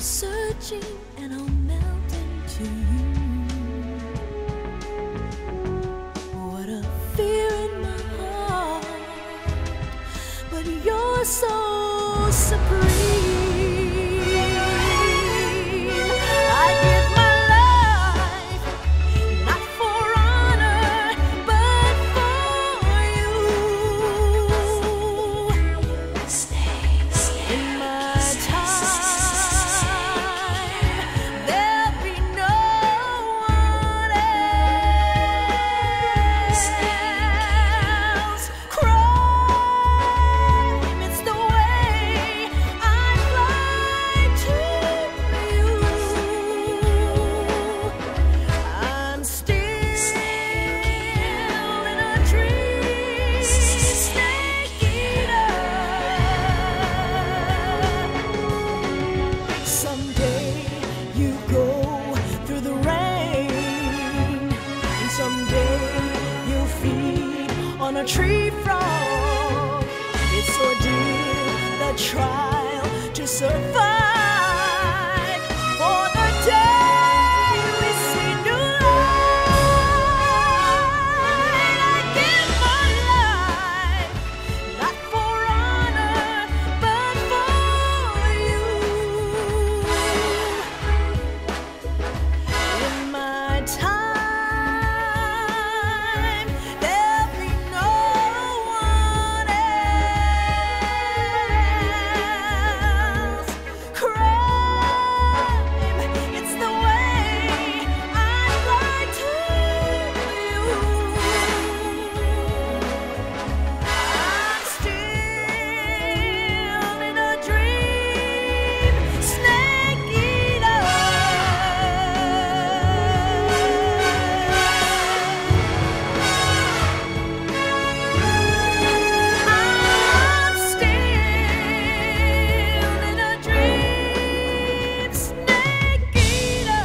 searching and I'll melt into you. What a fear in my heart, but you're so supreme. I give my life, not for honor, but for you. Stay in my time, there'll be no one else. Crime, it's the way I fly to you. I'm still in a dream, snake eater. Someday you go through the rain, and someday you'll feed on a tree frog. It's ordeal, the trial to survive for the day we see new light. I give my life, not for honor, but for you. In my time, there'll be no one else. Crime, it's the way I fly to you. I'm still in a dream, snake eater. I'm still in a dream, snake eater.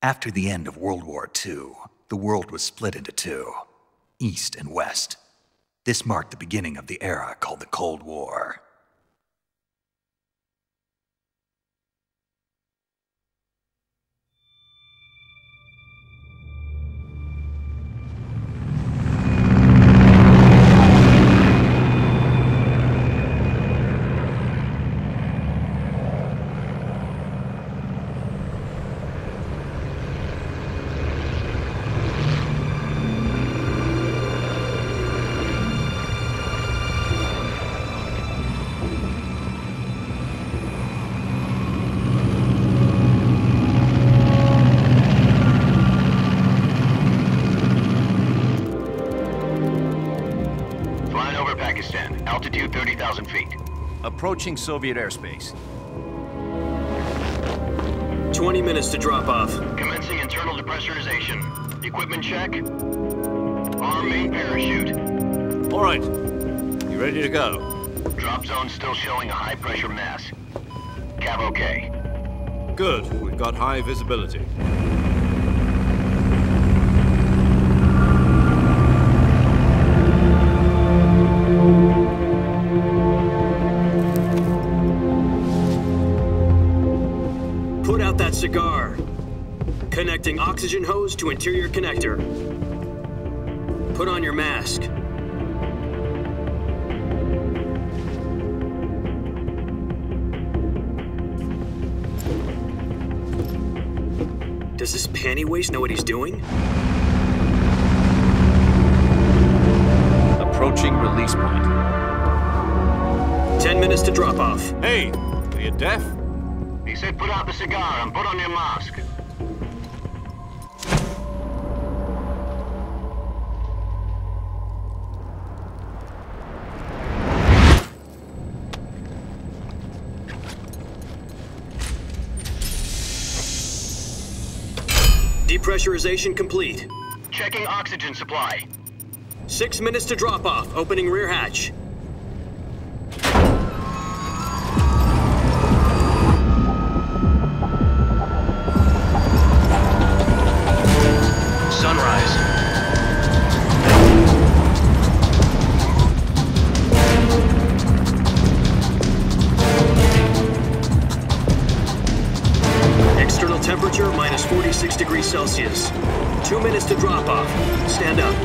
After the end of World War II, the world was split into two, East and West. This marked the beginning of the era called the Cold War. Flying over Pakistan, altitude 30,000 feet. Approaching Soviet airspace. 20 minutes to drop off. Commencing internal depressurization. Equipment check. Arm main parachute. All right. You ready to go? Drop zone still showing a high pressure mass. Cav okay. Good. We've got high visibility. Put out that cigar. Connecting oxygen hose to interior connector. Put on your mask. Does this panty waste know what he's doing? Approaching release point. 10 minutes to drop off. Hey, are you deaf? He said put out the cigar and put on your mask. Depressurization complete. Checking oxygen supply. 6 minutes to drop off. Opening rear hatch. Sunrise. External temperature minus 46 degrees Celsius. 2 minutes to drop off. Stand up.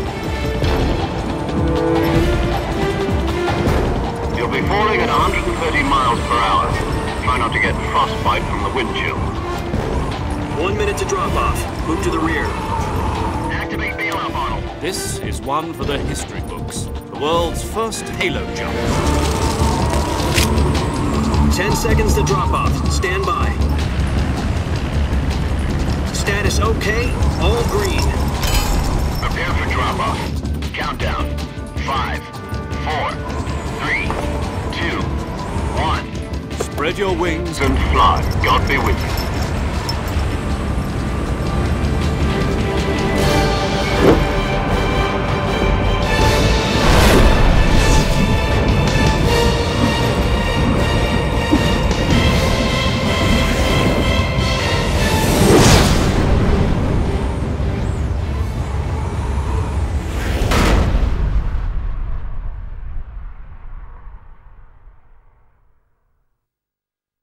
You'll be falling at 130 miles per hour. Try not to get frostbite from the wind chill. 1 minute to drop off. Move to the rear. Activate bailout bottle. This is one for the history books. The world's first halo jump. 10 seconds to drop off. Stand by. Status okay. All green. Prepare for drop-off. Countdown. 5, 4, 3, 2, 1. Spread your wings And fly. God be with you.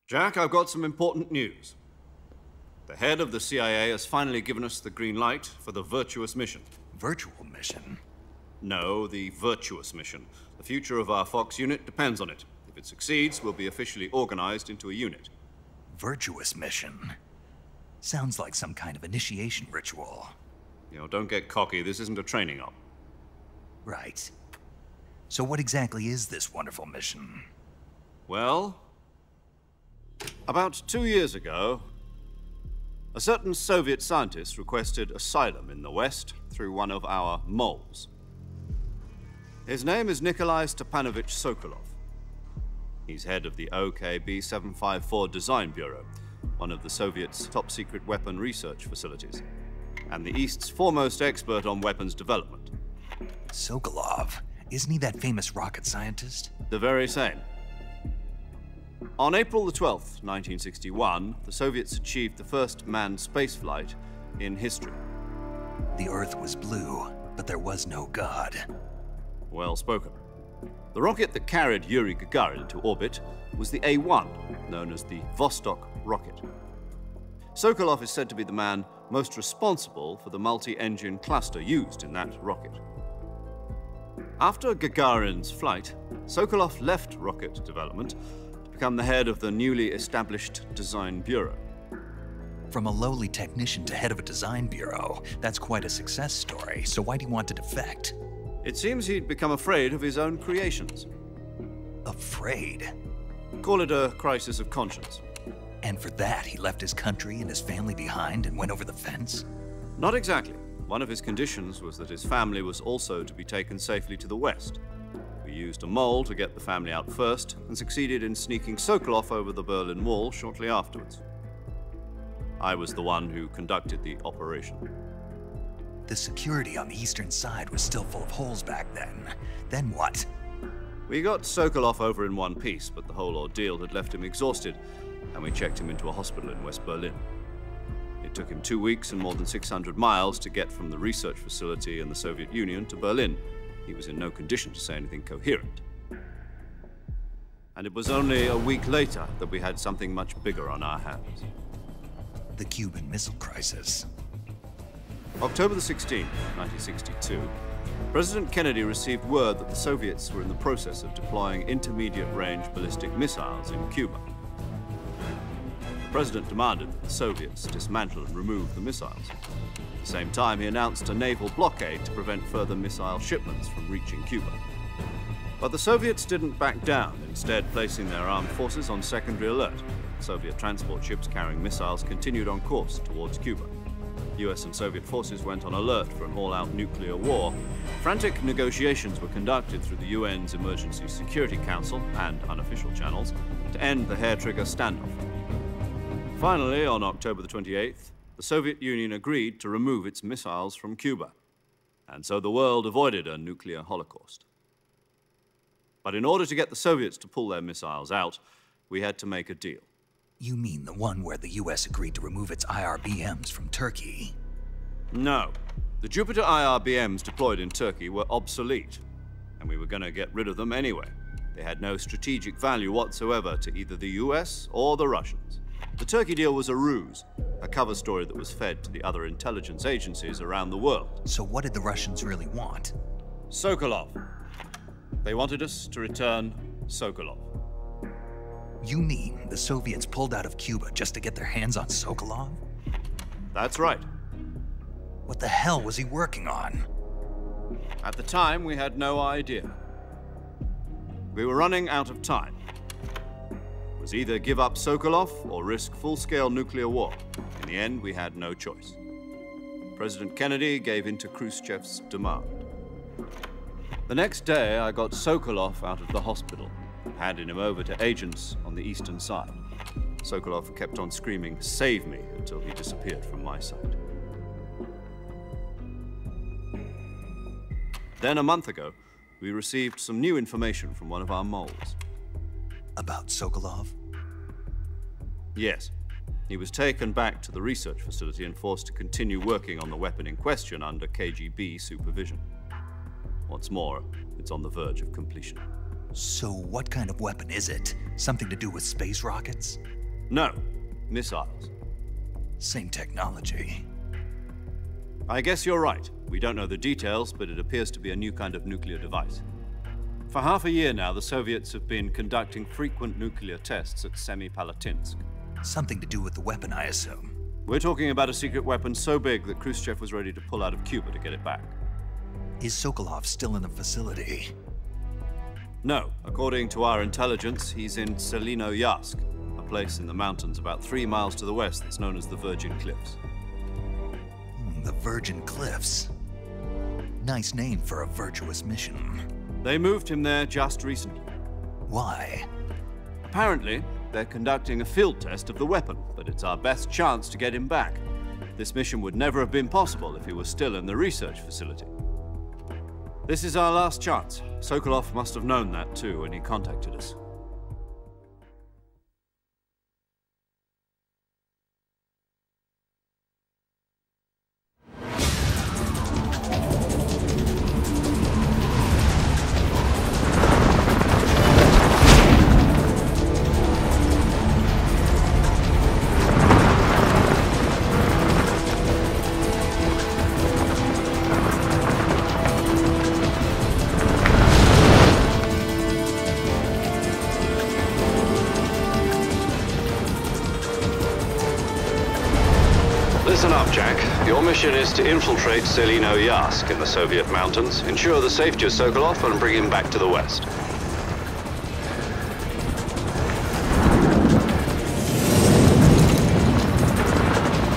Jack, I've got some important news. The head of the CIA has finally given us the green light for the virtuous mission. Virtual mission? No, the virtuous mission. The future of our Fox unit depends on it. If it succeeds, we'll be officially organized into a unit. Virtuous mission? Sounds like some kind of initiation ritual. You know, don't get cocky. This isn't a training op. Right. So what exactly is this wonderful mission? Well, about 2 years ago, a certain Soviet scientist requested asylum in the West through one of our moles. His name is Nikolai Stepanovich Sokolov. He's head of the OKB-754 Design Bureau, one of the Soviets' top-secret weapon research facilities, and the East's foremost expert on weapons development. Sokolov? Isn't he that famous rocket scientist? The very same. On April the 12th, 1961, the Soviets achieved the first manned spaceflight in history. The Earth was blue, but there was no God. Well spoken. The rocket that carried Yuri Gagarin into orbit was the A-1, known as the Vostok rocket. Sokolov is said to be the man most responsible for the multi-engine cluster used in that rocket. After Gagarin's flight, Sokolov left rocket development to become the head of the newly established Design Bureau. From a lowly technician to head of a design bureau, that's quite a success story, so why do you want to defect? It seems he'd become afraid of his own creations. Afraid? Call it a crisis of conscience. And for that, he left his country and his family behind and went over the fence? Not exactly. One of his conditions was that his family was also to be taken safely to the West. We used a mole to get the family out first and succeeded in sneaking Sokolov over the Berlin Wall shortly afterwards. I was the one who conducted the operation. The security on the eastern side was still full of holes back then. Then what? We got Sokolov over in one piece, but the whole ordeal had left him exhausted, and we checked him into a hospital in West Berlin. It took him 2 weeks and more than 600 miles to get from the research facility in the Soviet Union to Berlin. He was in no condition to say anything coherent. And it was only a week later that we had something much bigger on our hands. The Cuban Missile Crisis. October the 16th, 1962, President Kennedy received word that the Soviets were in the process of deploying intermediate-range ballistic missiles in Cuba. The President demanded that the Soviets dismantle and remove the missiles. At the same time, he announced a naval blockade to prevent further missile shipments from reaching Cuba. But the Soviets didn't back down, instead placing their armed forces on secondary alert. Soviet transport ships carrying missiles continued on course towards Cuba. US and Soviet forces went on alert for an all-out nuclear war. Frantic negotiations were conducted through the UN's Emergency Security Council and unofficial channels to end the hair-trigger standoff. Finally, on October the 28th, the Soviet Union agreed to remove its missiles from Cuba. And so the world avoided a nuclear holocaust. But in order to get the Soviets to pull their missiles out, we had to make a deal. You mean the one where the US agreed to remove its IRBMs from Turkey? No. The Jupiter IRBMs deployed in Turkey were obsolete, and we were going to get rid of them anyway. They had no strategic value whatsoever to either the US or the Russians. The Turkey deal was a ruse, a cover story that was fed to the other intelligence agencies around the world. So what did the Russians really want? Sokolov. They wanted us to return Sokolov. You mean the Soviets pulled out of Cuba just to get their hands on Sokolov? That's right. What the hell was he working on? At the time, we had no idea. We were running out of time. It was either give up Sokolov or risk full-scale nuclear war. In the end, we had no choice. President Kennedy gave in to Khrushchev's demand. The next day, I got Sokolov out of the hospital, handing him over to agents on the eastern side. Sokolov kept on screaming, "Save me," until he disappeared from my sight. Then a month ago, we received some new information from one of our moles. About Sokolov? Yes. He was taken back to the research facility and forced to continue working on the weapon in question under KGB supervision. What's more, it's on the verge of completion. So what kind of weapon is it? Something to do with space rockets? No, missiles. Same technology. I guess you're right. We don't know the details, but it appears to be a new kind of nuclear device. For half a year now, the Soviets have been conducting frequent nuclear tests at Semipalatinsk. Something to do with the weapon, I assume. We're talking about a secret weapon so big that Khrushchev was ready to pull out of Cuba to get it back. Is Sokolov still in the facility? No. According to our intelligence, he's in Selino-Yarsk, a place in the mountains about 3 miles to the west that's known as the Virgin Cliffs. The Virgin Cliffs. Nice name for a virtuous mission. They moved him there just recently. Why? Apparently, they're conducting a field test of the weapon, but it's our best chance to get him back. This mission would never have been possible if he was still in the research facility. This is our last chance. Sokolov must have known that too when he contacted us. Listen up, Jack. Your mission is to infiltrate Selino-Yarsk in the Soviet mountains, ensure the safety of Sokolov, and bring him back to the West.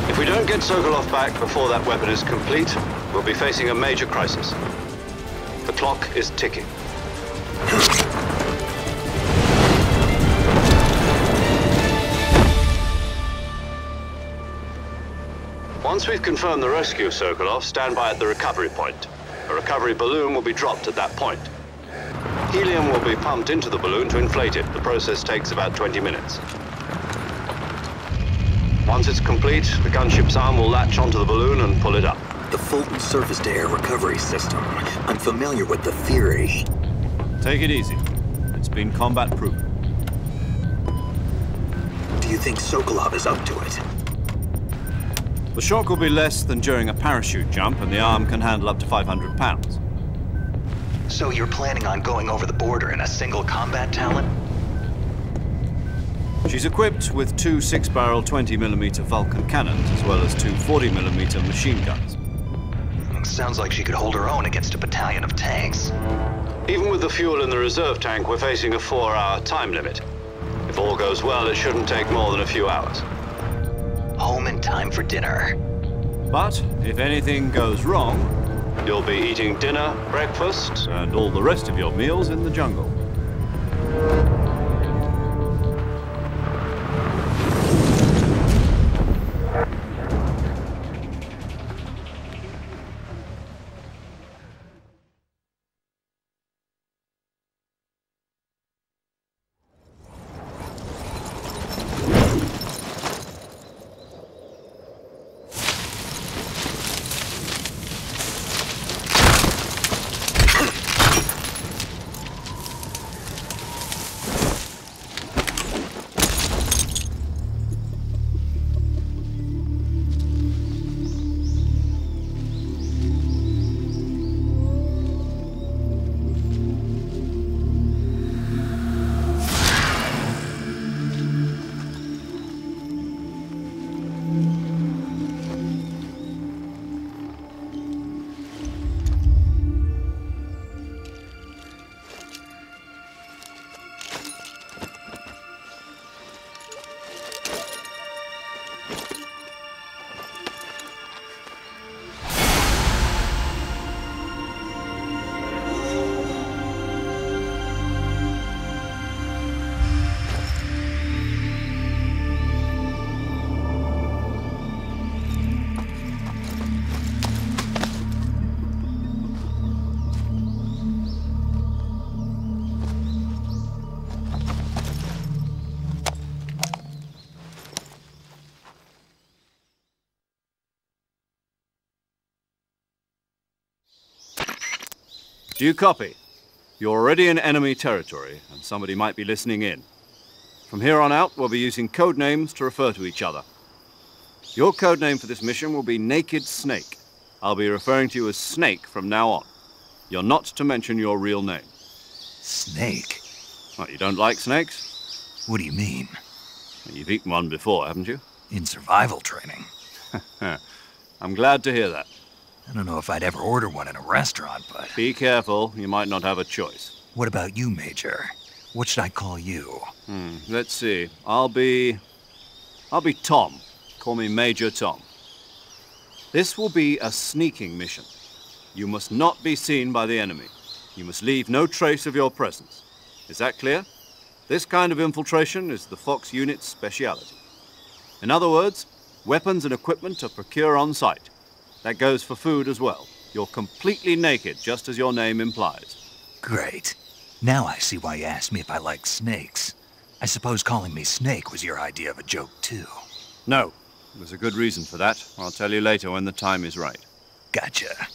If we don't get Sokolov back before that weapon is complete, we'll be facing a major crisis. The clock is ticking. Once we've confirmed the rescue of Sokolov, stand by at the recovery point. A recovery balloon will be dropped at that point. Helium will be pumped into the balloon to inflate it. The process takes about 20 minutes. Once it's complete, the gunship's arm will latch onto the balloon and pull it up. The Fulton surface-to-air recovery system. I'm familiar with the theory. Take it easy. It's been combat-proven. Do you think Sokolov is up to it? The shock will be less than during a parachute jump, and the arm can handle up to 500 pounds. So you're planning on going over the border in a single combat talent? She's equipped with 2 6-barrel 20mm Vulcan cannons, as well as 2 40mm machine guns. Sounds like she could hold her own against a battalion of tanks. Even with the fuel in the reserve tank, we're facing a 4-hour time limit. If all goes well, it shouldn't take more than a few hours. Home in time for dinner. But if anything goes wrong, you'll be eating dinner, breakfast, and all the rest of your meals in the jungle. Do you copy? You're already in enemy territory, and somebody might be listening in. From here on out, we'll be using code names to refer to each other. Your code name for this mission will be Naked Snake. I'll be referring to you as Snake from now on. You're not to mention your real name. Snake? What, you don't like snakes? What do you mean? You've eaten one before, haven't you? In survival training. I'm glad to hear that. I don't know if I'd ever order one in a restaurant, but... Be careful, you might not have a choice. What about you, Major? What should I call you? Let's see. I'll be Tom. Call me Major Tom. This will be a sneaking mission. You must not be seen by the enemy. You must leave no trace of your presence. Is that clear? This kind of infiltration is the Fox unit's speciality. In other words, weapons and equipment are procured on site. That goes for food as well. You're completely naked, just as your name implies. Great. Now I see why you asked me if I like snakes. I suppose calling me Snake was your idea of a joke, too. No. There's a good reason for that. I'll tell you later when the time is right. Gotcha.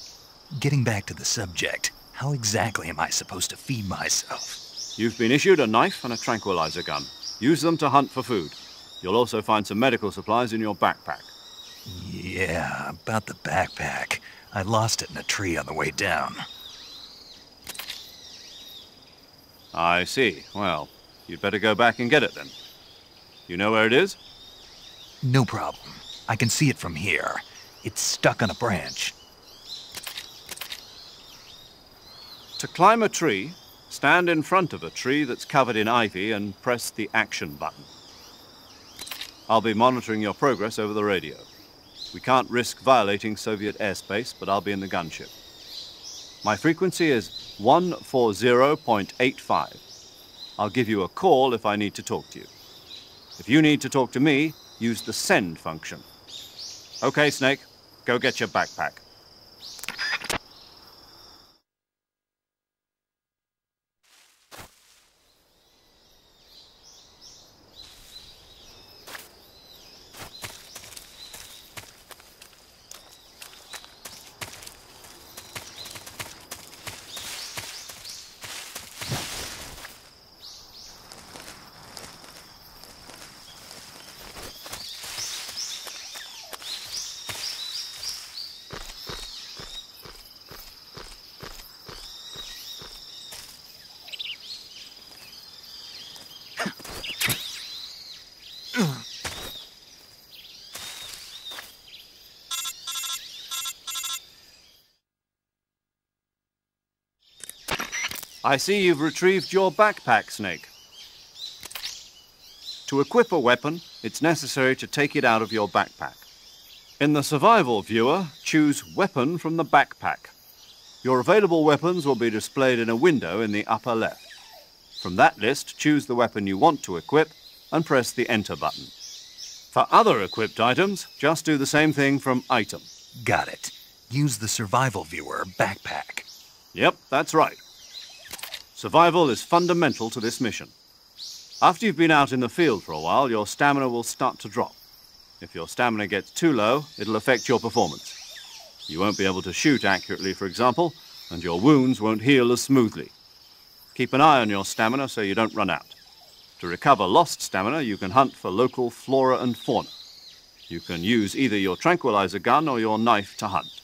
Getting back to the subject, how exactly am I supposed to feed myself? You've been issued a knife and a tranquilizer gun. Use them to hunt for food. You'll also find some medical supplies in your backpack. Yeah, about the backpack. I lost it in a tree on the way down. I see. Well, you'd better go back and get it then. You know where it is? No problem. I can see it from here. It's stuck on a branch. To climb a tree, stand in front of a tree that's covered in ivy and press the action button. I'll be monitoring your progress over the radio. We can't risk violating Soviet airspace, but I'll be in the gunship. My frequency is 140.85. I'll give you a call if I need to talk to you. If you need to talk to me, use the send function. Okay, Snake, go get your backpack. I see you've retrieved your backpack, Snake. To equip a weapon, it's necessary to take it out of your backpack. In the survival viewer, choose Weapon from the backpack. Your available weapons will be displayed in a window in the upper left. From that list, choose the weapon you want to equip and press the Enter button. For other equipped items, just do the same thing from Item. Got it. Use the survival viewer backpack. Yep, that's right. Survival is fundamental to this mission. After you've been out in the field for a while, your stamina will start to drop. If your stamina gets too low, it'll affect your performance. You won't be able to shoot accurately, for example, and your wounds won't heal as smoothly. Keep an eye on your stamina so you don't run out. To recover lost stamina, you can hunt for local flora and fauna. You can use either your tranquilizer gun or your knife to hunt.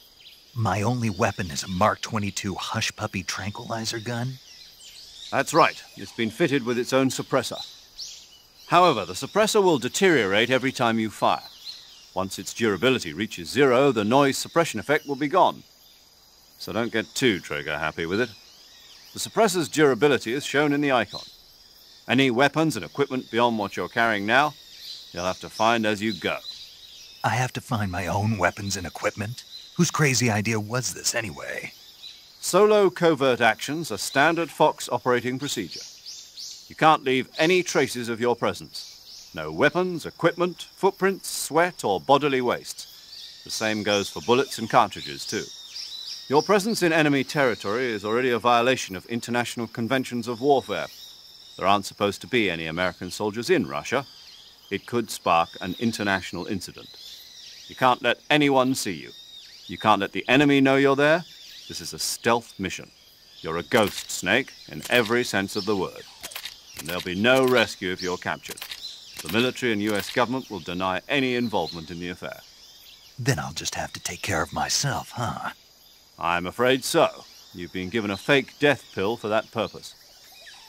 My only weapon is a Mark 22 Hush Puppy tranquilizer gun? That's right. It's been fitted with its own suppressor. However, the suppressor will deteriorate every time you fire. Once its durability reaches 0, the noise suppression effect will be gone. So don't get too trigger-happy with it. The suppressor's durability is shown in the icon. Any weapons and equipment beyond what you're carrying now, you'll have to find as you go. I have to find my own weapons and equipment? Whose crazy idea was this anyway? Solo covert actions are standard Fox operating procedure. You can't leave any traces of your presence. No weapons, equipment, footprints, sweat, or bodily waste. The same goes for bullets and cartridges, too. Your presence in enemy territory is already a violation of international conventions of warfare. There aren't supposed to be any American soldiers in Russia. It could spark an international incident. You can't let anyone see you. You can't let the enemy know you're there. This is a stealth mission. You're a ghost, Snake, in every sense of the word. And there'll be no rescue if you're captured. The military and US government will deny any involvement in the affair. Then I'll just have to take care of myself, huh? I'm afraid so. You've been given a fake death pill for that purpose.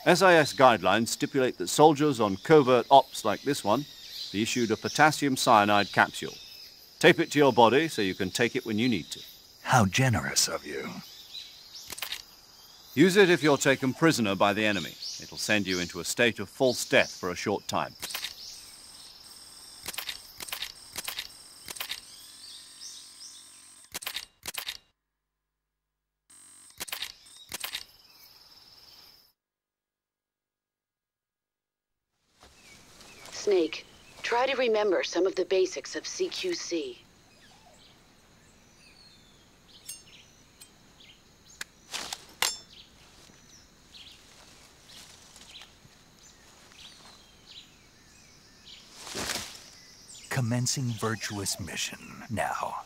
SIS guidelines stipulate that soldiers on covert ops like this one be issued a potassium cyanide capsule. Tape it to your body so you can take it when you need to. How generous of you. Use it if you're taken prisoner by the enemy. It'll send you into a state of false death for a short time. Snake, try to remember some of the basics of CQC. Commencing virtuous mission now.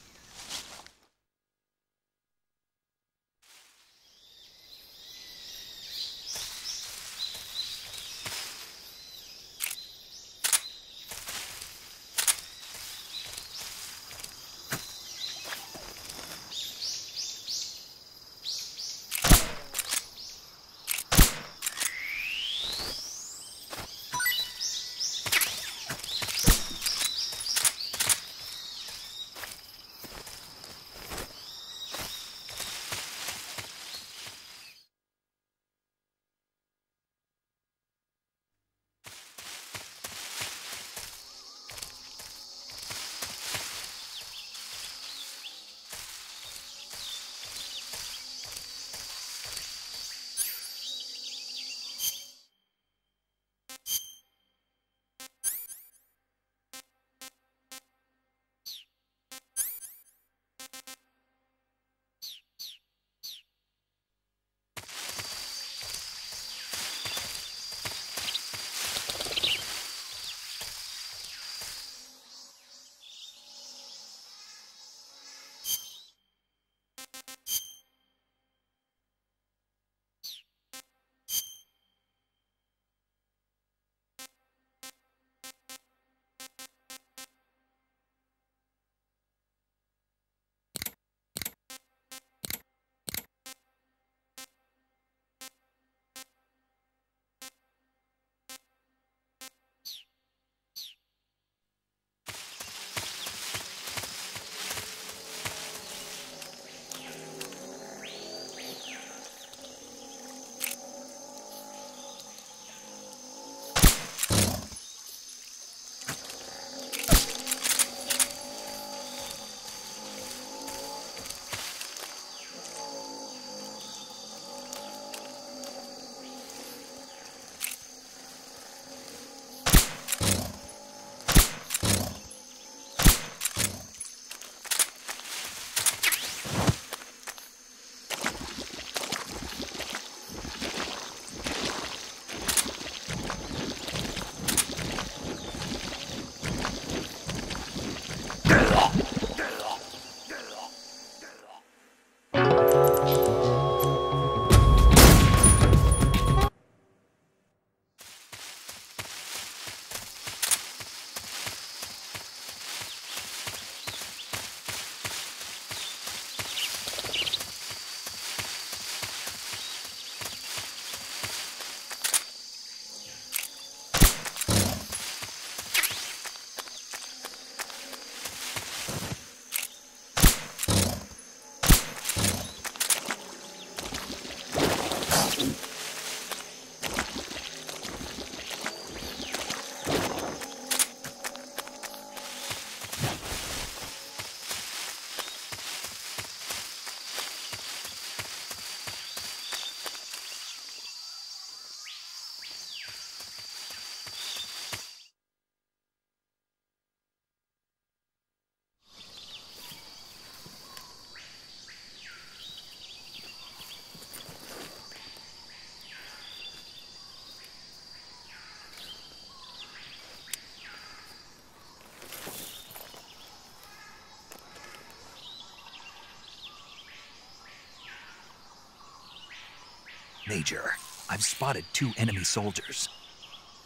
Major, I've spotted 2 enemy soldiers.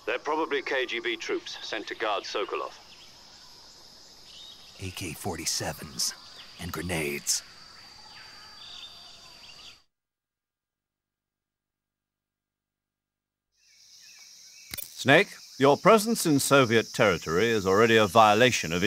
They're probably KGB troops sent to guard Sokolov. AK-47s and grenades. Snake, your presence in Soviet territory is already a violation of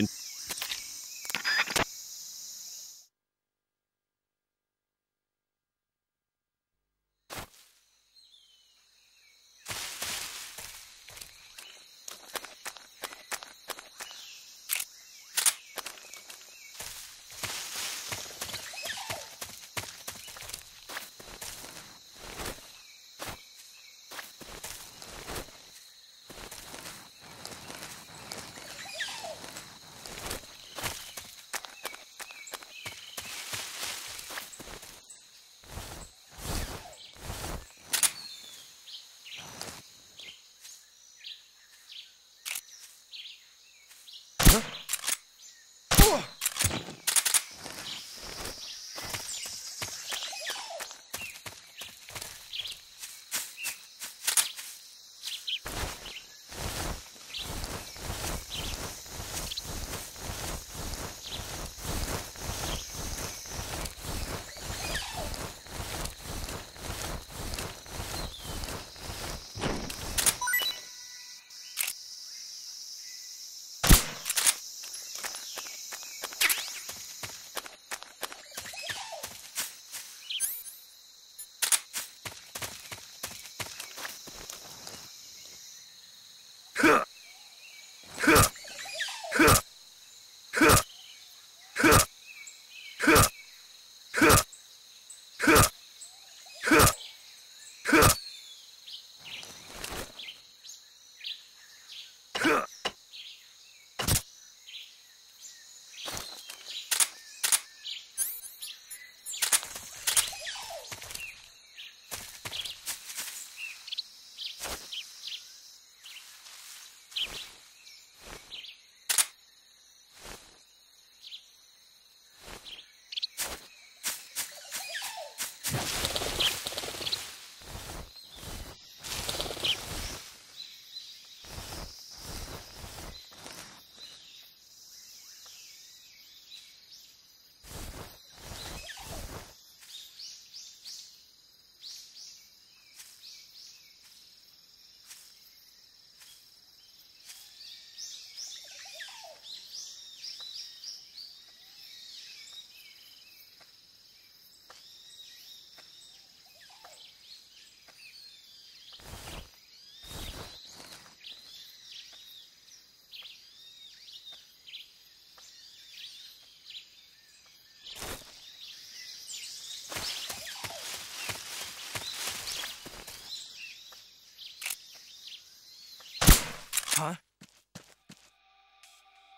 Huh?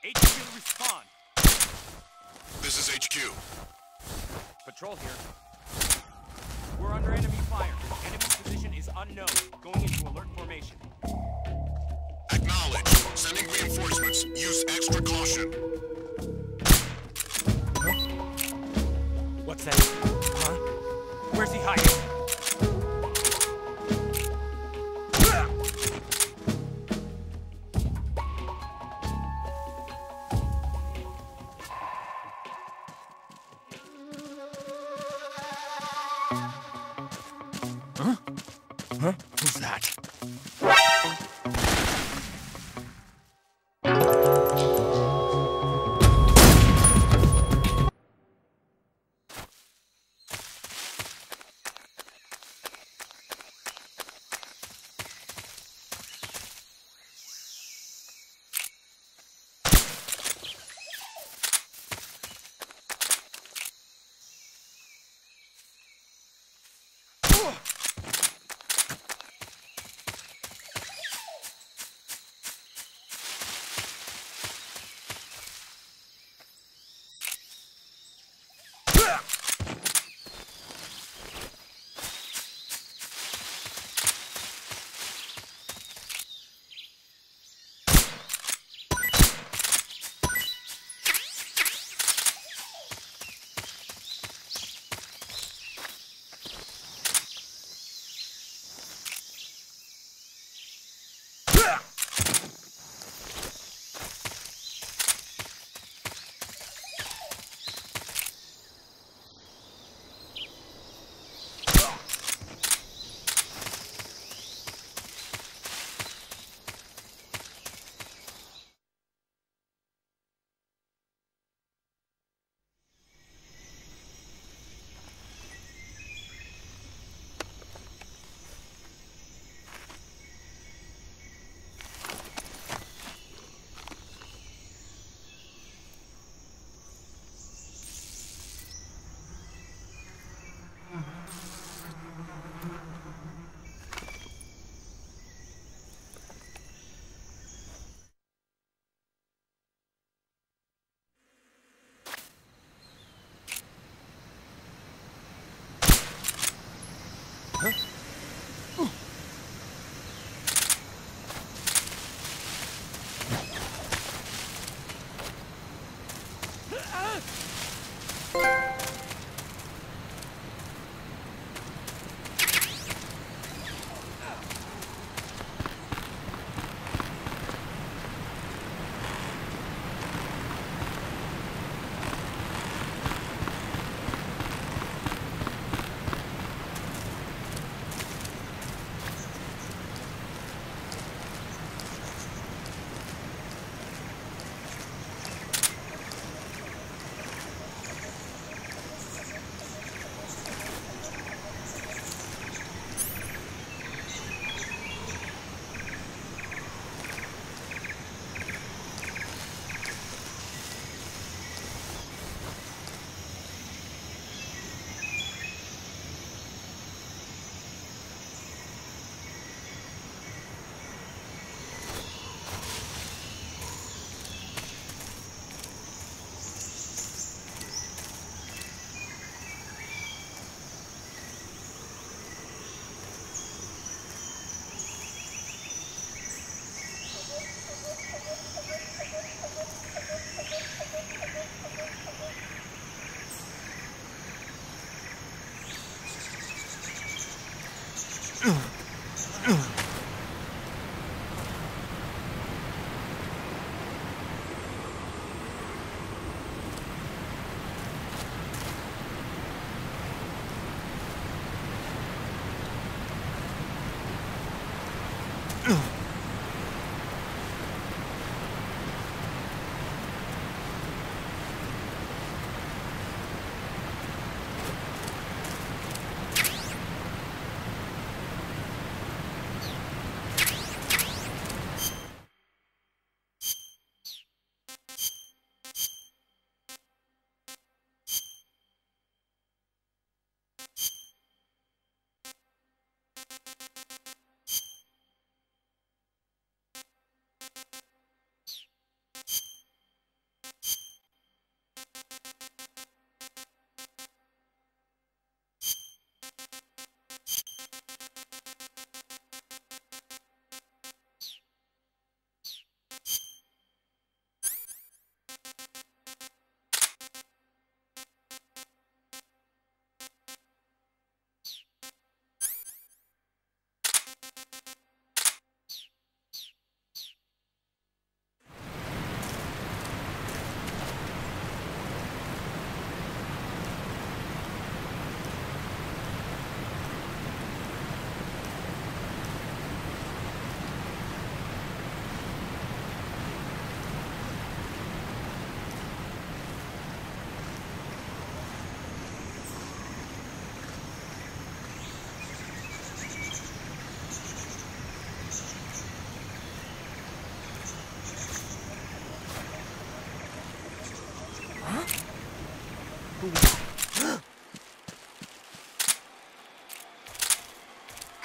HQ respond. This is HQ. Patrol here. We're under enemy fire. Enemy position is unknown. Going into alert formation. Acknowledge. Sending reinforcements. Use extra caution. Huh? What's that? Huh? Where's he hiding? Huh? Who's that?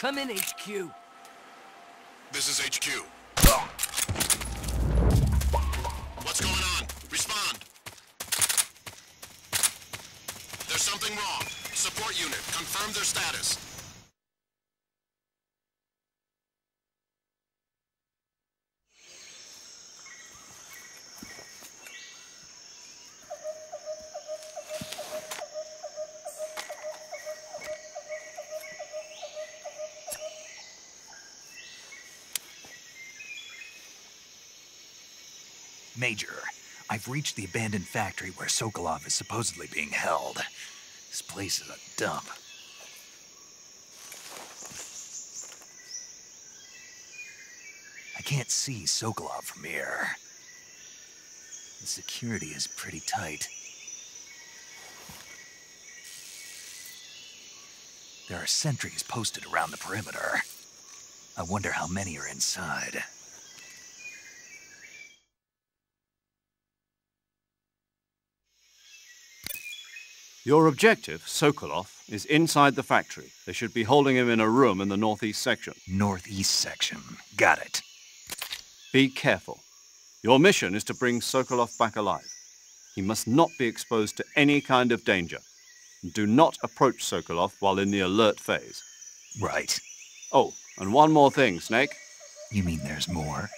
Come in, HQ. This is HQ. What's going on? Respond. There's something wrong. Support unit, confirm their status. Major, I've reached the abandoned factory where Sokolov is supposedly being held. This place is a dump. I can't see Sokolov from here. The security is pretty tight. There are sentries posted around the perimeter. I wonder how many are inside. Your objective, Sokolov, is inside the factory. They should be holding him in a room in the northeast section. Northeast section. Got it. Be careful. Your mission is to bring Sokolov back alive. He must not be exposed to any kind of danger. Do not approach Sokolov while in the alert phase. Right. Oh, and one more thing, Snake. You mean there's more?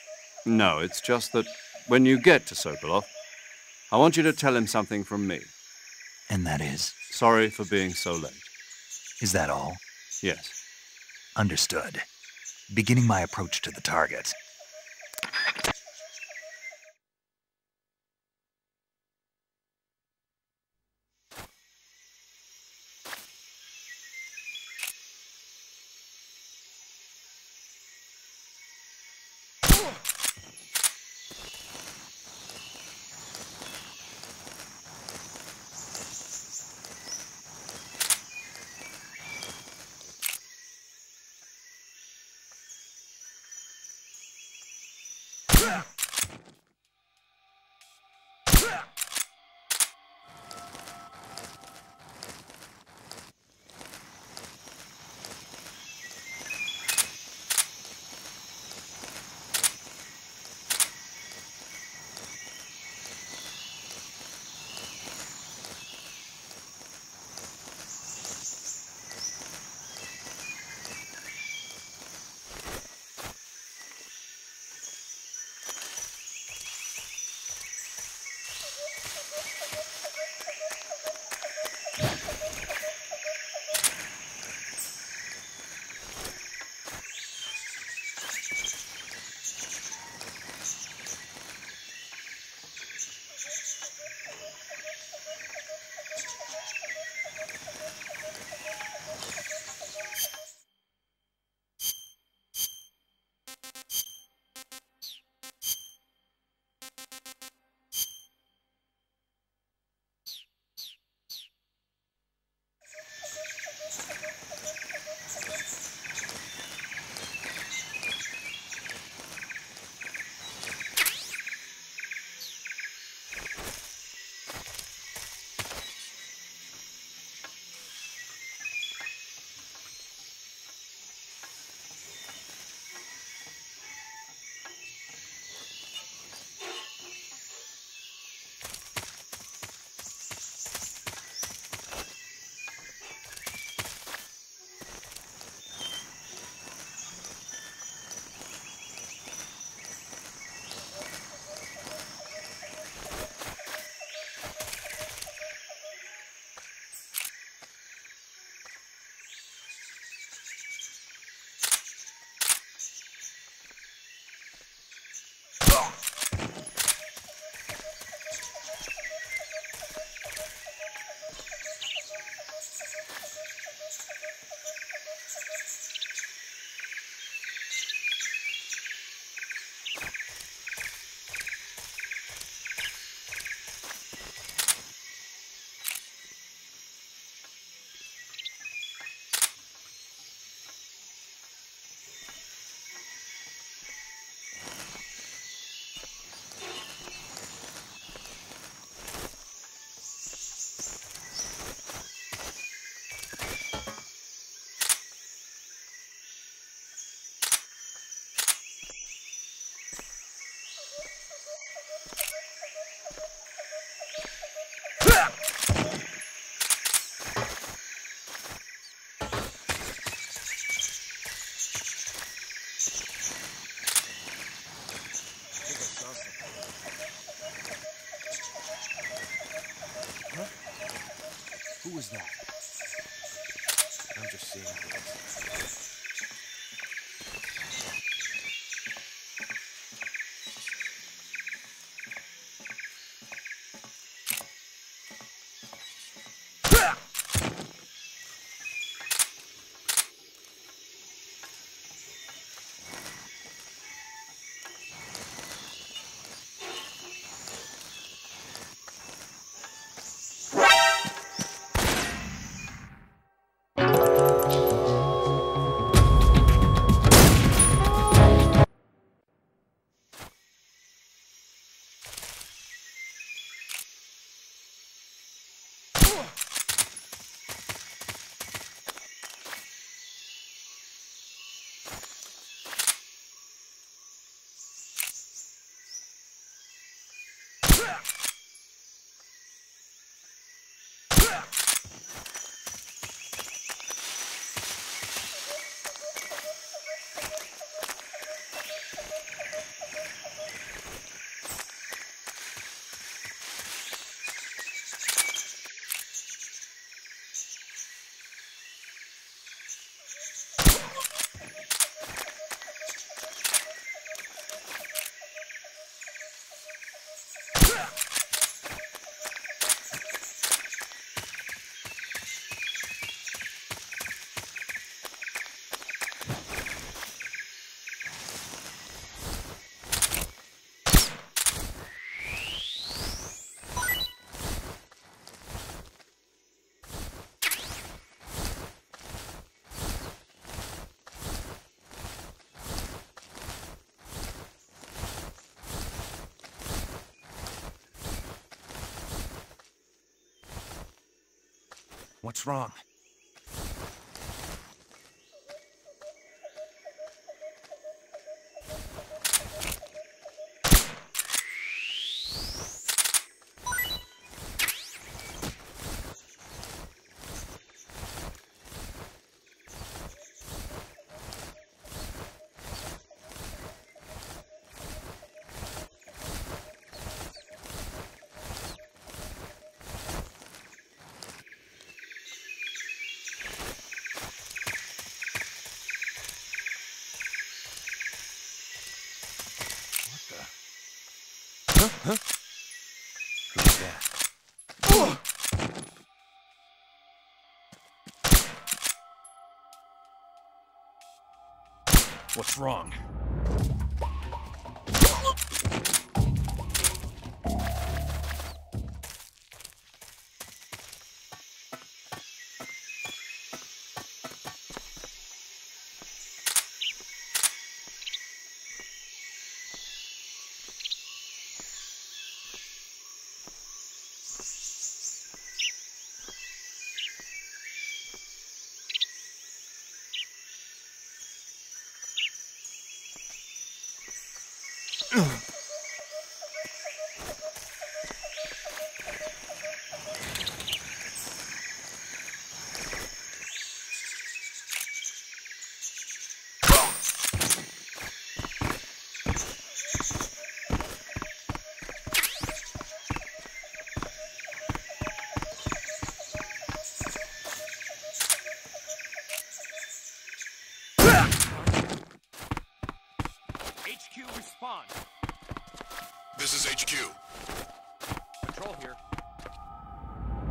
No, it's just that when you get to Sokolov, I want you to tell him something from me. And that is? Sorry for being so late. Is that all? Yes. Understood. Beginning my approach to the target. Who was that? I'm just seeing things. What's wrong? Huh? Who's that? What's wrong? HQ respond. This is HQ. Patrol here.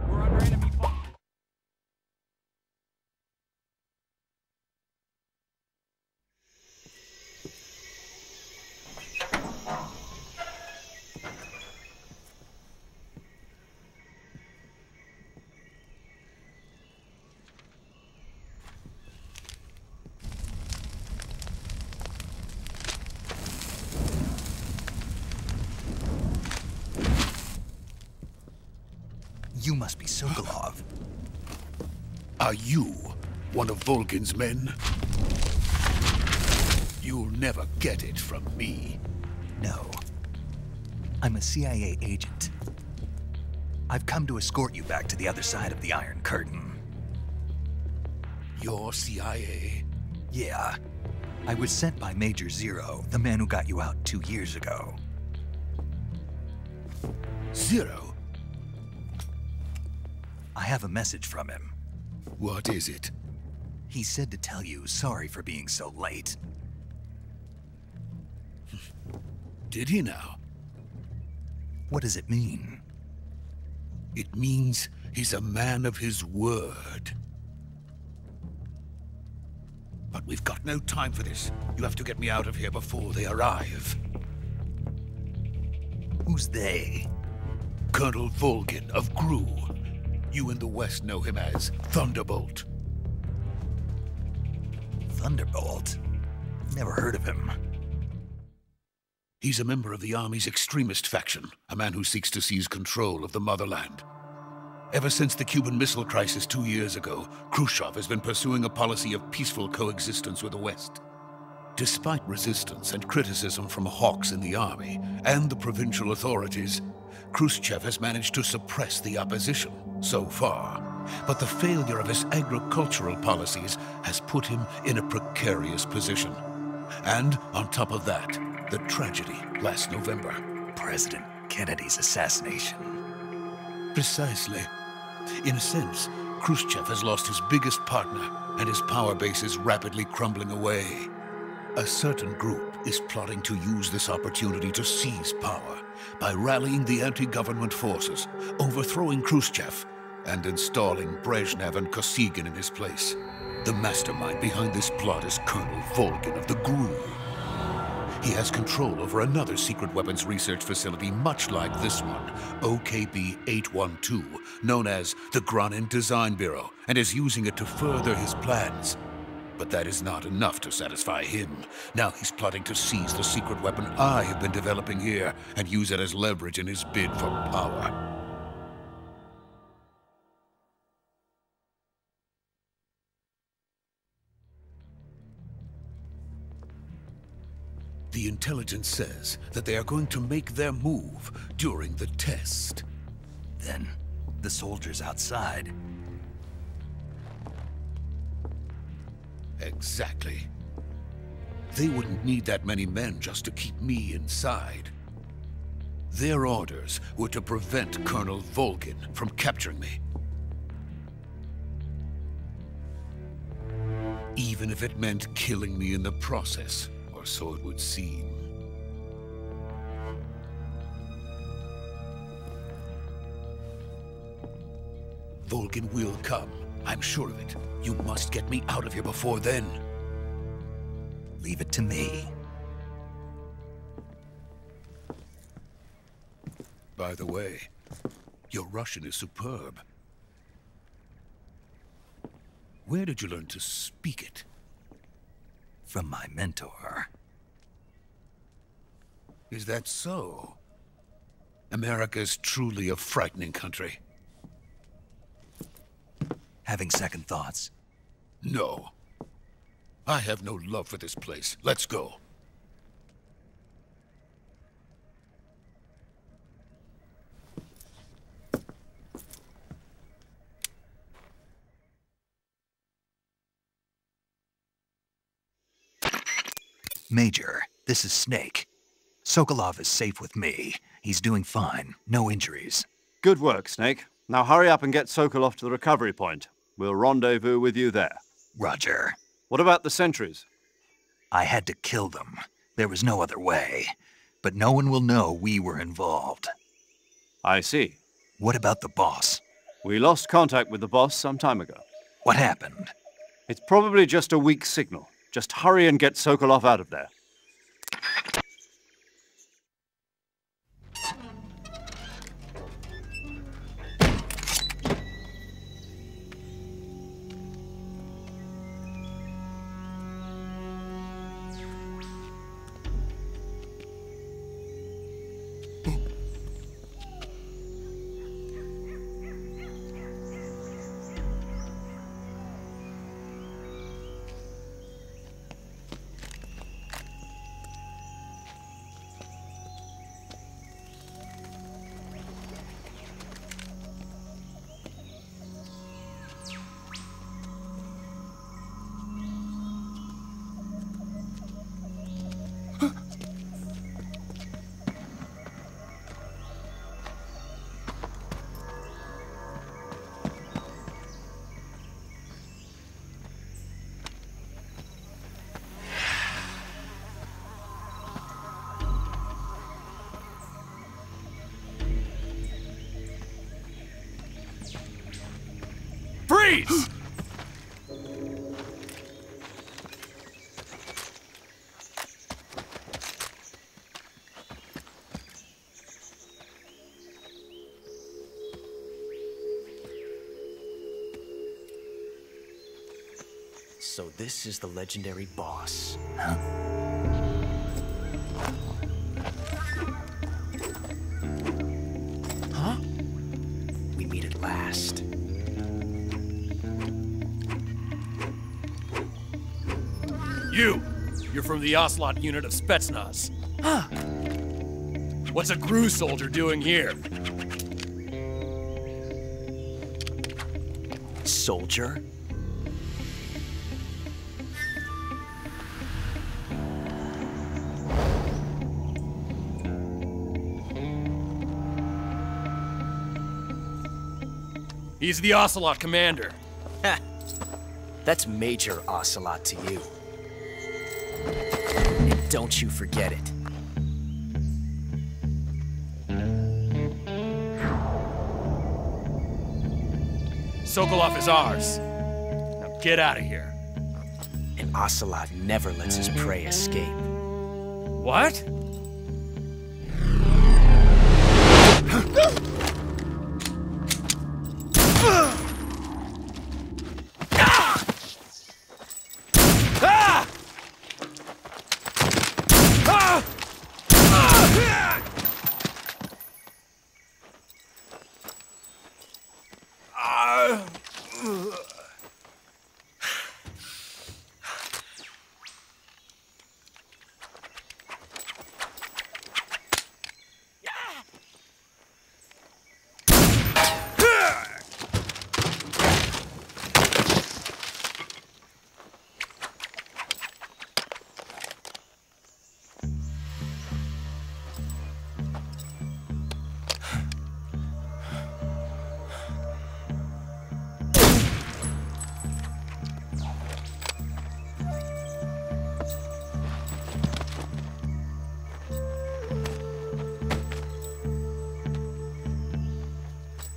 We're under enemy fire. You must be Sokolov. Are you one of Volgin's men? You'll never get it from me. No. I'm a CIA agent. I've come to escort you back to the other side of the Iron Curtain. You're CIA? Yeah. I was sent by Major Zero, the man who got you out 2 years ago. Zero? I have a message from him. What is it? He said to tell you sorry for being so late. Did he now? What does it mean? It means he's a man of his word. But we've got no time for this. You have to get me out of here before they arrive. Who's they? Colonel Volgin of GRU. You in the West know him as Thunderbolt. Thunderbolt? Never heard of him. He's a member of the Army's extremist faction, a man who seeks to seize control of the motherland. Ever since the Cuban Missile Crisis 2 years ago, Khrushchev has been pursuing a policy of peaceful coexistence with the West. Despite resistance and criticism from hawks in the army and the provincial authorities, Khrushchev has managed to suppress the opposition so far. But the failure of his agricultural policies has put him in a precarious position. And on top of that, the tragedy last November. President Kennedy's assassination. Precisely. In a sense, Khrushchev has lost his biggest partner, and his power base is rapidly crumbling away. A certain group is plotting to use this opportunity to seize power by rallying the anti-government forces, overthrowing Khrushchev, and installing Brezhnev and Kosygin in his place. The mastermind behind this plot is Colonel Volgin of the GRU. He has control over another secret weapons research facility much like this one, OKB-812, known as the Granin Design Bureau, and is using it to further his plans. But that is not enough to satisfy him. Now he's plotting to seize the secret weapon I have been developing here and use it as leverage in his bid for power. The intelligence says that they are going to make their move during the test. Then, the soldiers outside. Exactly. They wouldn't need that many men just to keep me inside. Their orders were to prevent Colonel Volgin from capturing me. Even if it meant killing me in the process, or so it would seem. Volgin will come. I'm sure of it. You must get me out of here before then. Leave it to me. By the way, your Russian is superb. Where did you learn to speak it? From my mentor. Is that so? America is truly a frightening country. Having second thoughts? No. I have no love for this place. Let's go. Major, this is Snake. Sokolov is safe with me. He's doing fine. No injuries. Good work, Snake. Now hurry up and get Sokolov to the recovery point. We'll rendezvous with you there. Roger. What about the sentries? I had to kill them. There was no other way. But no one will know we were involved. I see. What about the boss? We lost contact with the boss some time ago. What happened? It's probably just a weak signal. Just hurry and get Sokolov out of there. Freeze! So this is the legendary boss. Huh? We meet at last. You're from the Ocelot unit of Spetsnaz. Huh. What's a GRU soldier doing here? Soldier? He's the Ocelot commander. Ha! That's Major Ocelot to you. And don't you forget it. Sokolov is ours. Now get out of here. And Ocelot never lets his prey escape. What?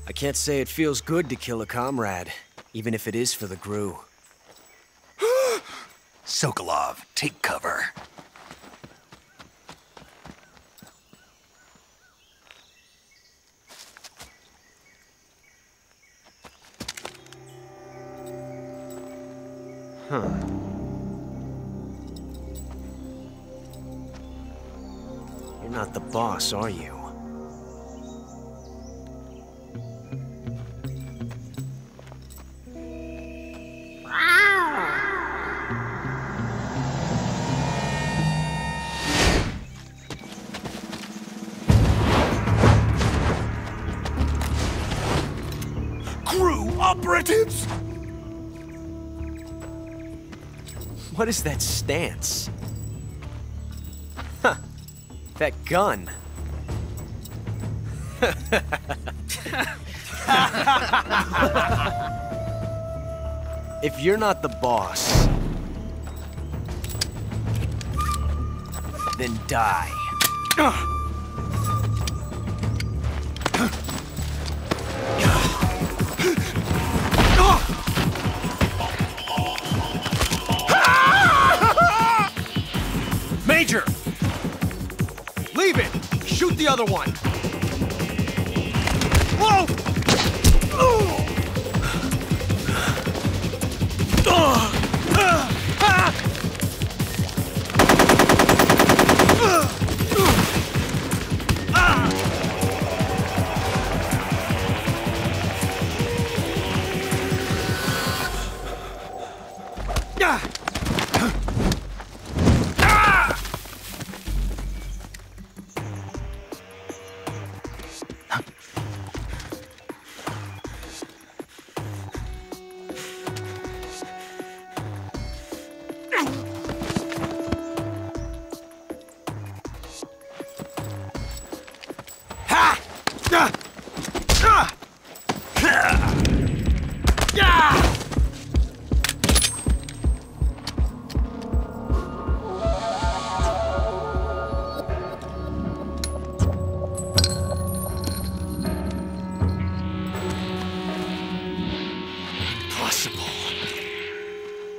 I can't say it feels good to kill a comrade, even if it is for the GRU. Sokolov, take cover. You're not the boss, are you? Crew operatives! What is that stance? Huh. That gun. If you're not the boss, then die. Major! Leave it! Shoot the other one! Whoa!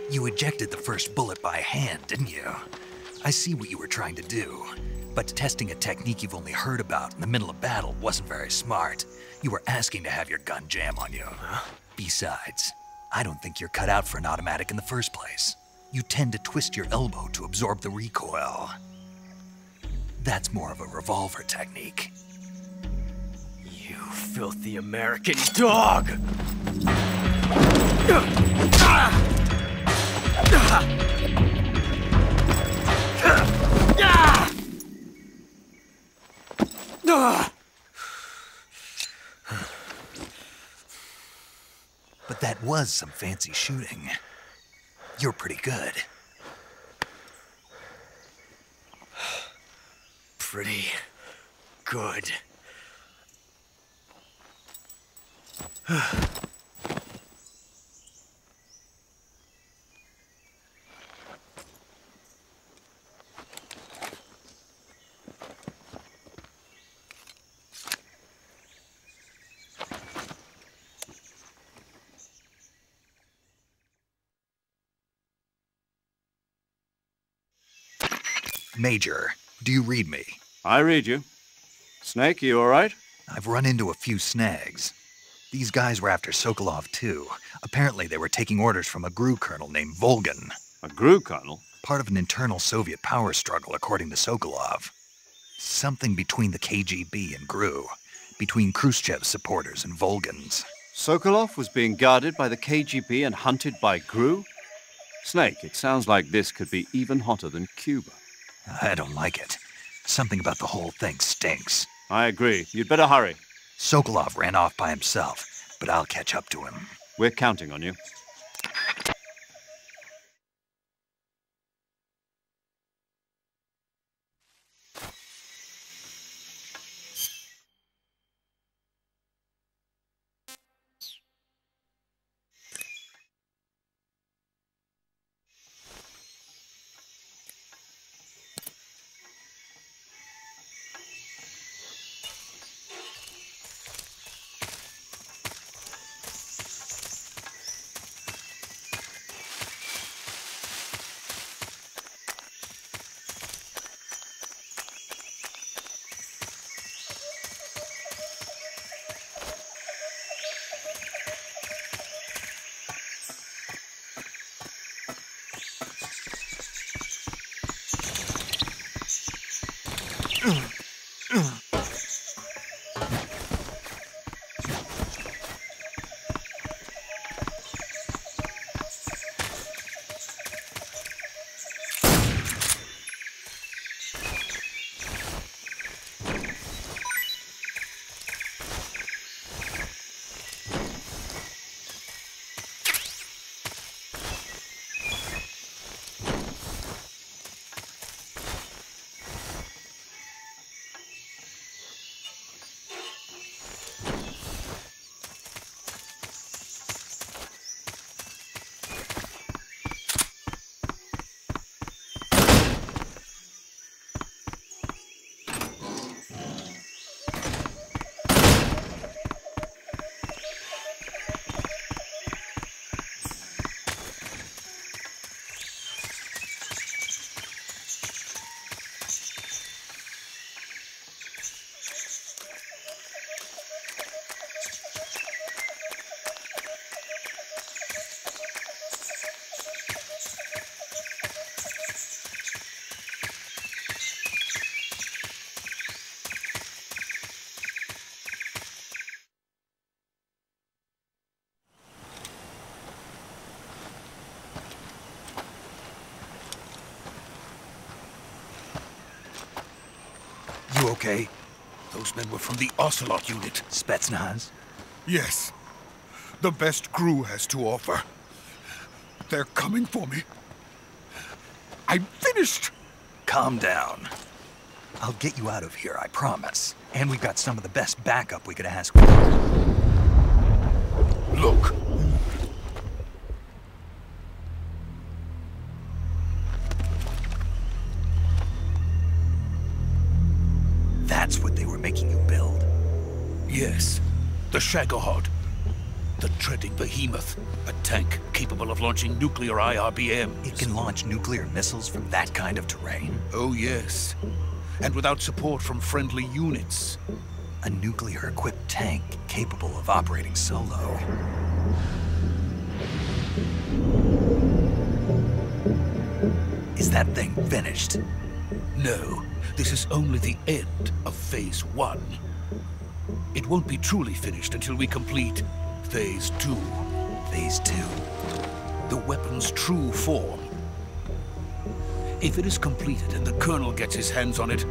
You ejected the first bullet by hand, didn't you? I see what you were trying to do, but testing a technique you've only heard about in the middle of battle wasn't very smart. You were asking to have your gun jam on you. Besides, I don't think you're cut out for an automatic in the first place. You tend to twist your elbow to absorb the recoil. That's more of a revolver technique. You filthy American dog! But that was some fancy shooting. You're pretty good. Pretty good. Major, do you read me? I read you. Snake, you all right? I've run into a few snags. These guys were after Sokolov too. Apparently they were taking orders from a GRU colonel named Volgan. A GRU colonel? Part of an internal Soviet power struggle, according to Sokolov. Something between the KGB and GRU. Between Khrushchev's supporters and Volgan's. Sokolov was being guarded by the KGB and hunted by GRU? Snake, it sounds like this could be even hotter than Cuba. I don't like it. Something about the whole thing stinks. I agree. You'd better hurry. Sokolov ran off by himself, but I'll catch up to him. We're counting on you. You okay? Those men were from the Ocelot unit. Spetsnaz? Yes. The best crew has to offer. They're coming for me. I'm finished! Calm down. I'll get you out of here, I promise. And we've got some of the best backup we could ask for. Look. That's what they were making you build? Yes. The Shagohod. The treading behemoth. A tank capable of launching nuclear IRBMs. It can launch nuclear missiles from that kind of terrain? Oh, yes. And without support from friendly units. A nuclear-equipped tank capable of operating solo. Is that thing finished? No. This is only the end of Phase 1. It won't be truly finished until we complete Phase 2. Phase 2? The weapon's true form. If it is completed and the Colonel gets his hands on it,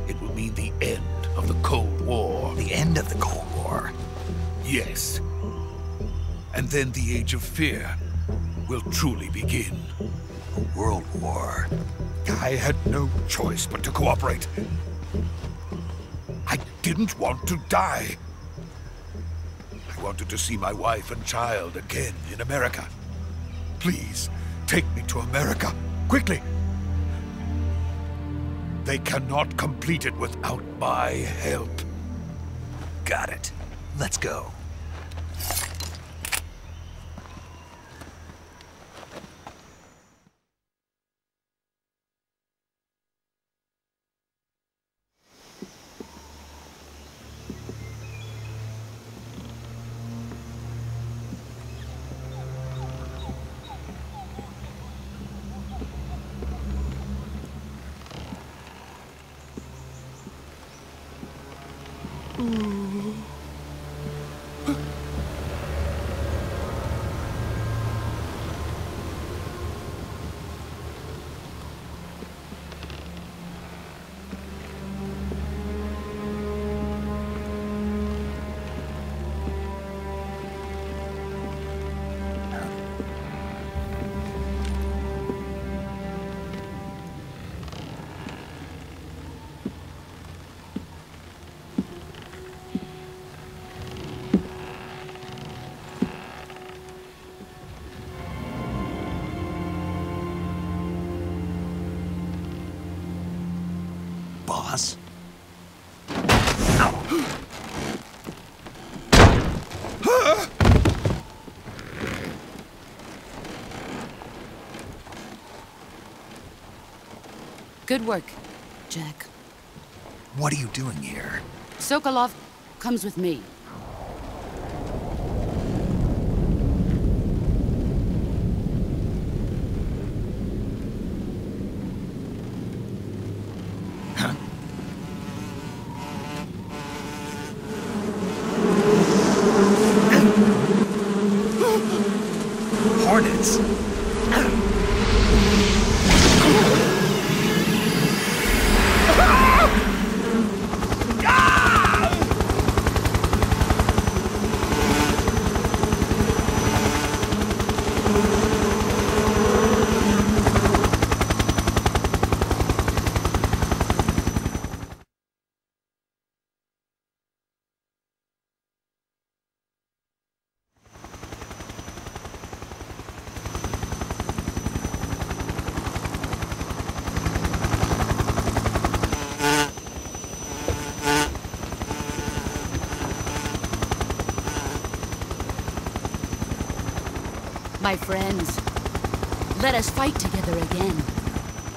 it will mean the end of the Cold War. The end of the Cold War? Yes. And then the Age of Fear will truly begin. A world war. I had no choice but to cooperate. I didn't want to die. I wanted to see my wife and child again in America. Please, take me to America, quickly. They cannot complete it without my help. Got it. Let's go. Boss? Good work, Jack. What are you doing here? Sokolov comes with me. My friends, let us fight together again.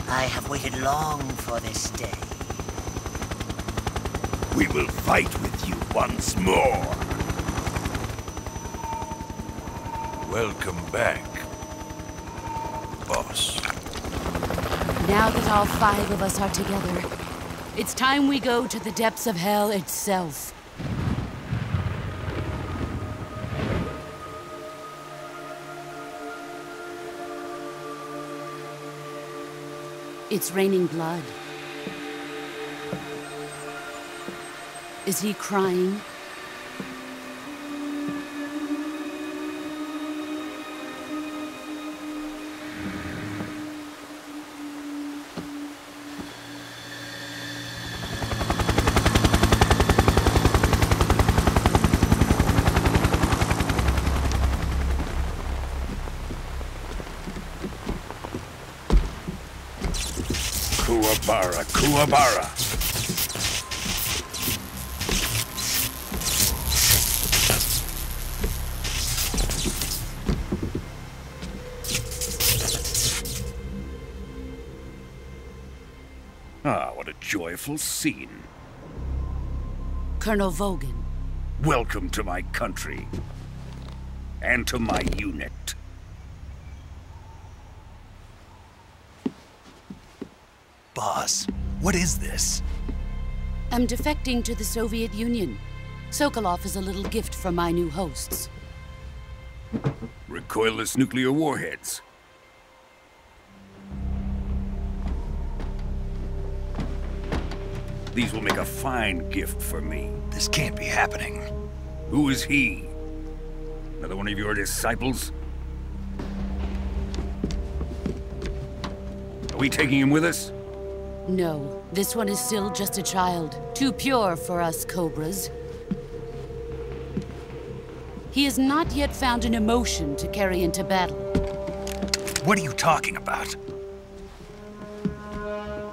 I have waited long for this day. We will fight with you once more. Welcome back, boss. Now that all 5 of us are together, it's time we go to the depths of hell itself. It's raining blood. Is he crying? Kuwabara, Kuwabara. Ah, what a joyful scene. Colonel Vogan. Welcome to my country. And to my unit. Boss, what is this? I'm defecting to the Soviet Union. Sokolov is a little gift from my new hosts. Recoilless nuclear warheads. These will make a fine gift for me. This can't be happening. Who is he? Another one of your disciples? Are we taking him with us? No, this one is still just a child. Too pure for us Cobras. He has not yet found an emotion to carry into battle. What are you talking about?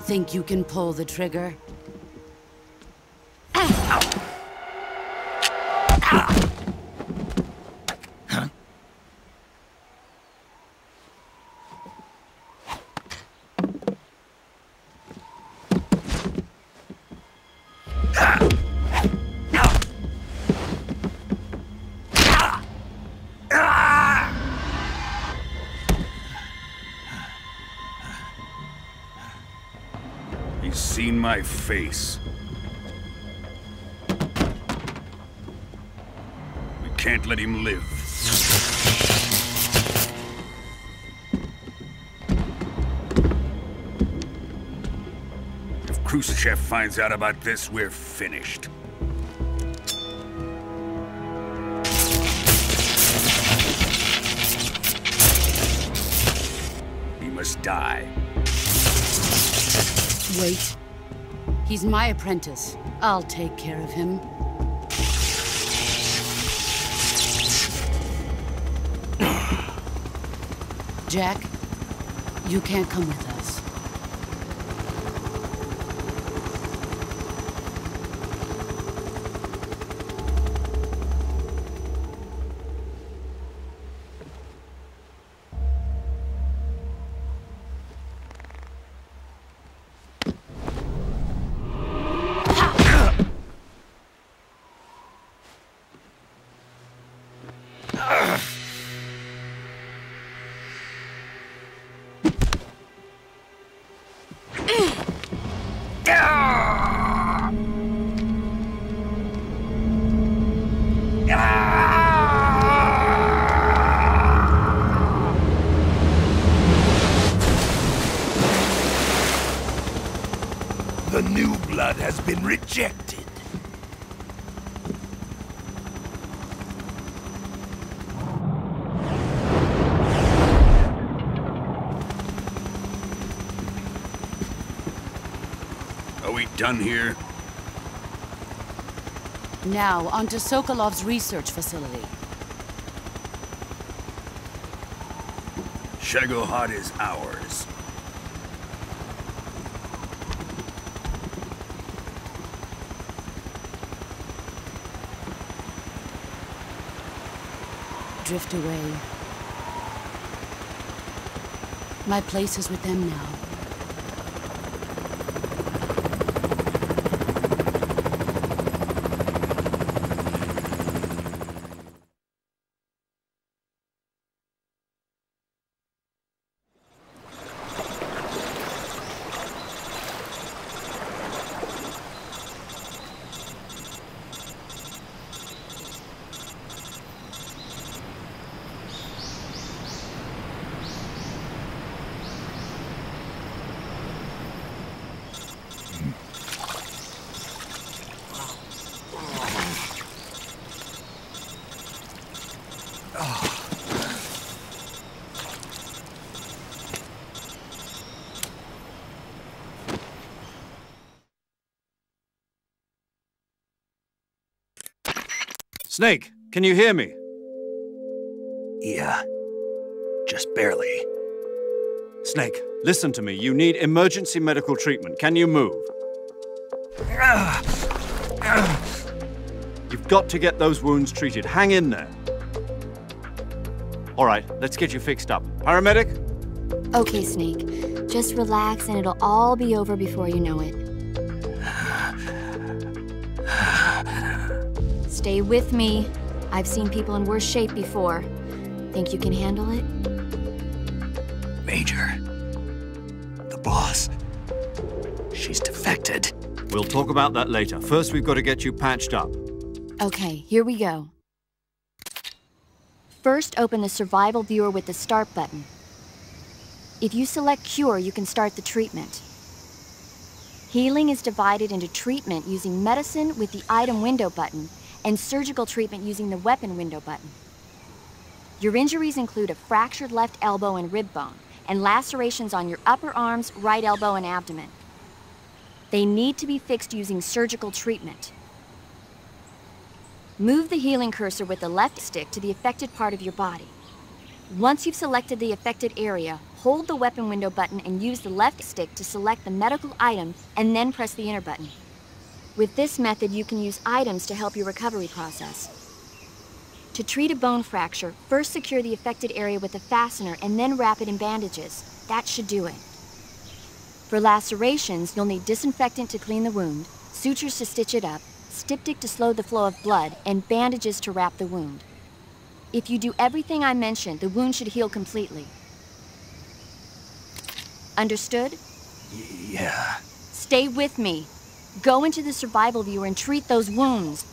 Think you can pull the trigger? He's seen my face. We can't let him live. If Khrushchev finds out about this, we're finished. He must die. Wait. He's my apprentice. I'll take care of him. Jack, you can't come with us. The new blood has been rejected. Are we done here? Now, onto Sokolov's research facility. Shagohod is ours. Drift away. My place is with them now. Snake, can you hear me? Yeah. Just barely. Snake, listen to me. You need emergency medical treatment. Can you move? You've got to get those wounds treated. Hang in there. All right, let's get you fixed up. Paramedic? Okay, Snake. Just relax and it'll all be over before you know it. Stay with me. I've seen people in worse shape before. Think you can handle it? Major. The boss. She's defected. We'll talk about that later. First, we've got to get you patched up. Okay, here we go. First, open the survival viewer with the start button. If you select cure, you can start the treatment. Healing is divided into treatment using medicine with the item window button and surgical treatment using the weapon window button. Your injuries include a fractured left elbow and rib bone, and lacerations on your upper arms, right elbow, and abdomen. They need to be fixed using surgical treatment. Move the healing cursor with the left stick to the affected part of your body. Once you've selected the affected area, hold the weapon window button and use the left stick to select the medical item and then press the enter button. With this method, you can use items to help your recovery process. To treat a bone fracture, first secure the affected area with a fastener and then wrap it in bandages. That should do it. For lacerations, you'll need disinfectant to clean the wound, sutures to stitch it up, styptic to slow the flow of blood, and bandages to wrap the wound. If you do everything I mentioned, the wound should heal completely. Understood? Yeah. Stay with me. Go into the survival viewer and treat those wounds.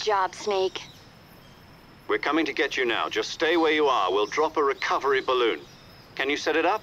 job, Snake. We're coming to get you now. Just stay where you are. We'll drop a recovery balloon. Can you set it up?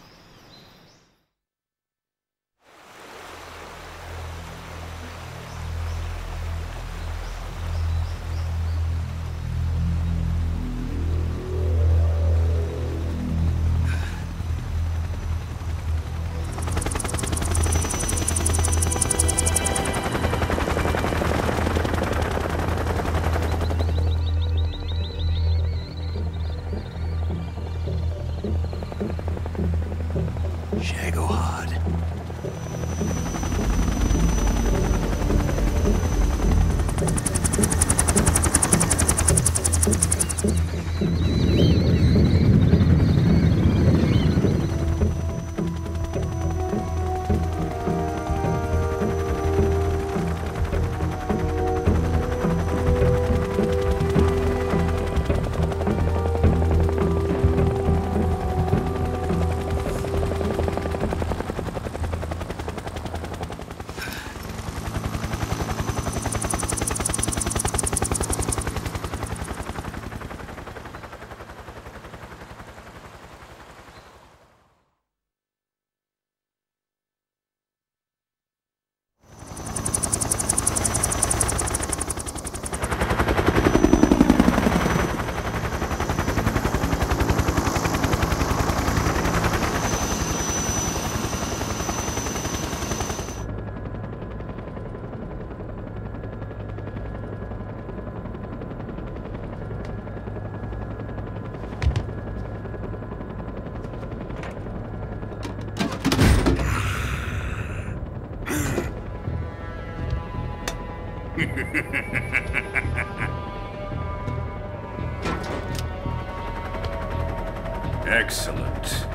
Excellent.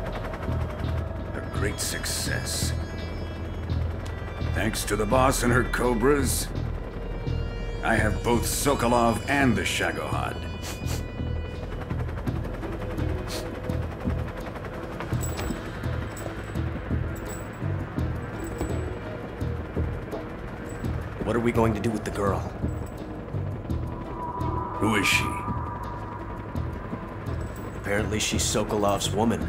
A great success. Thanks to the boss and her cobras, I have both Sokolov and the Shagohod. What are we going to do with the girl? Who is she? Apparently she's Sokolov's woman.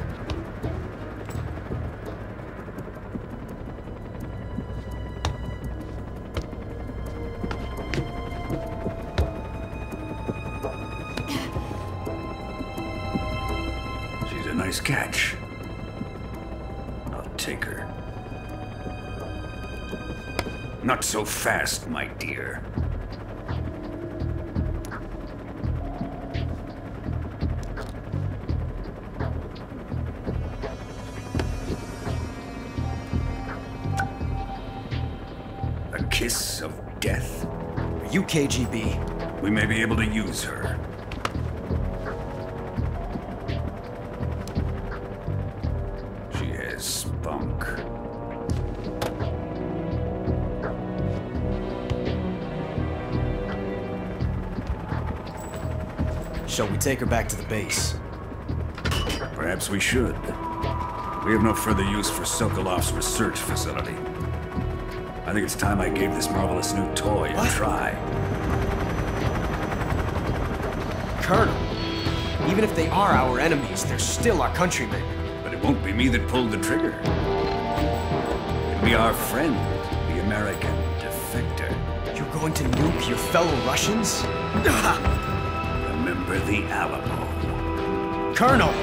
She's a nice catch. I'll take her. Not so fast, my dear. A kiss of death. Are you KGB? We may be able to use her. She has spunk. Shall we take her back to the base? Perhaps we should. We have no further use for Sokolov's research facility. I think it's time I gave this marvelous new toy a try. Colonel, even if they are our enemies, they're still our countrymen. But it won't be me that pulled the trigger. It'll be our friend, the American defector. You're going to nuke your fellow Russians? Remember the Alamo. Colonel!